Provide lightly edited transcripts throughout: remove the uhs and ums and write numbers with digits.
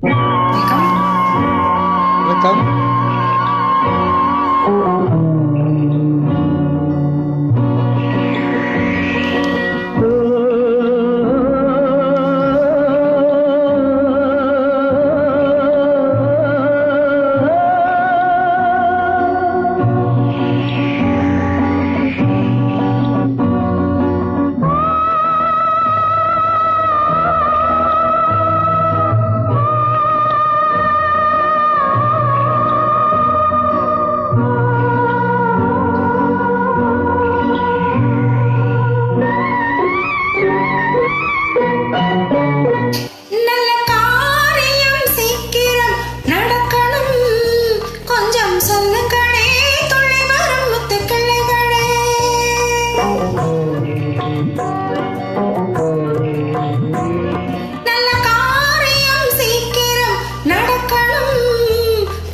வணக்கம். நல்ல காரியம் சீக்கிரம் நடக்கணும், கொஞ்சம் சொல்லுங்களே துள்ளி வரும் முத்துக்கிளைகளே. நல்ல காரியம் சீக்கிரம் நடக்கணும்,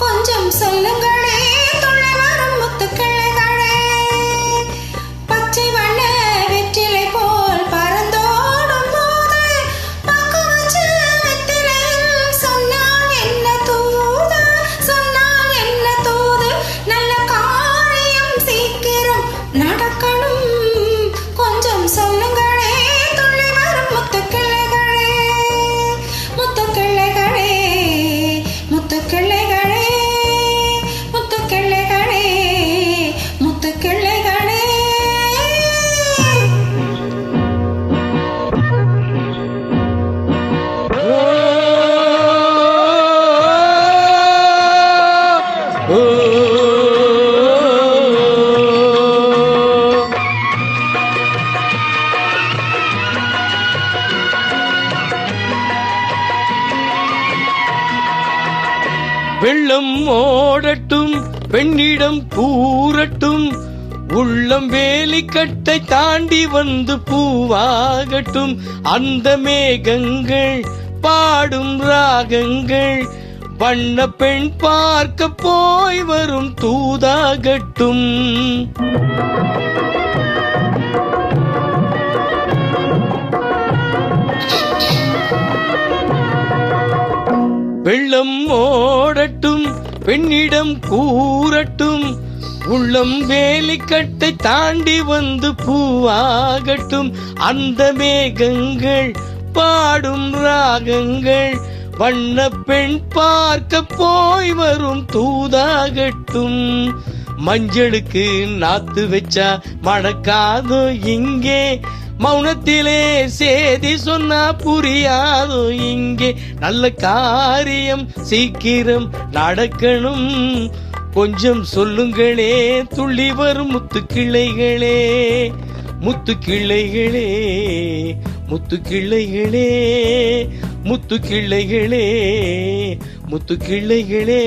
கொஞ்சம் சொல்லுங்களே துள்ளி வரும் முத்துக்கிளைகளே. பச்சை வண்ண வெற்றிலை போல் பறந்தோடும் போது பக்கு வச்சு வெற்றிலையில் சொன்னால் என்ன தூது, சொன்னால் என்ன தூது. நல்ல காரியம் சீக்கிரம் நடக்கணும், கொஞ்சம் சொல்லுங்களே துள்ளி வரும் முத்துக்கிளைகளே. முத்துக்கிளைகளே, முத்துக்கிளைகளே, முத்துக்கிளைகளே, முத்துக்கிளைகளே. வெள்ளம் ஓடட்டும், பெண்ணிடம் கூறட்டும், உள்ளம் வேலிக்கட்டை தாண்டி வந்து பூவாகட்டும். அந்த மேகங்கள் பாடும் ராகங்கள் வண்ண பெண் பார்க்க போய் வரும் தூதாகட்டும். வெள்ளம் ஓடட்டும், பெண்ணிடம் கூறட்டும், உள்ளம் வேலிக்கட்டை தாண்டி வந்து பூவாகட்டும். அந்த மேகங்கள் பாடும் ராகங்கள் வண்ண பெண் பார்க்க போய் வரும் தூதாகட்டும். மஞ்சளுக்கு நாத்து வச்சா மணக்காதோ இங்கே, மௌனத்திலே சேதி சொன்னா புரியாதோ இங்கே. நல்ல காரியம் சீக்கிரம் நடக்கணும், கொஞ்சம் சொல்லுங்களே துள்ளி வரும் முத்துக்கிளைகளே. முத்துக்கிளைகளே, முத்துக்கிளைகளே, முத்துக்கிளைகளே, முத்துக்கிளைகளே.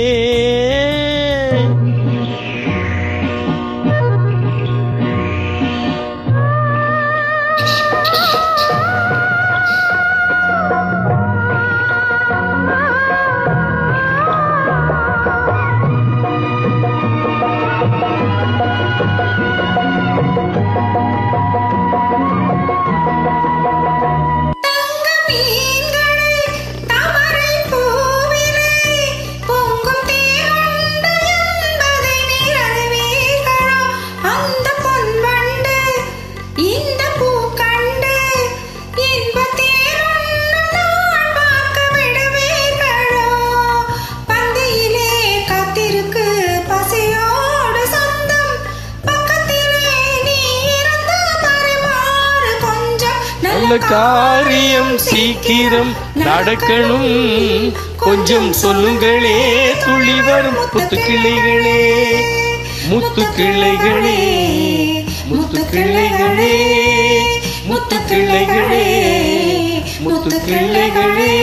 நல்ல காரியம் சீக்கிரம் நடக்கணும், கொஞ்சம் சொல்லுங்களே துள்ளி வரும் முத்துக்கிளைகளே. முத்துக்கிளைகளே, முத்துக்கிளைகளே, முத்துக்கிளைகளே, முத்துக்கிளைகளே.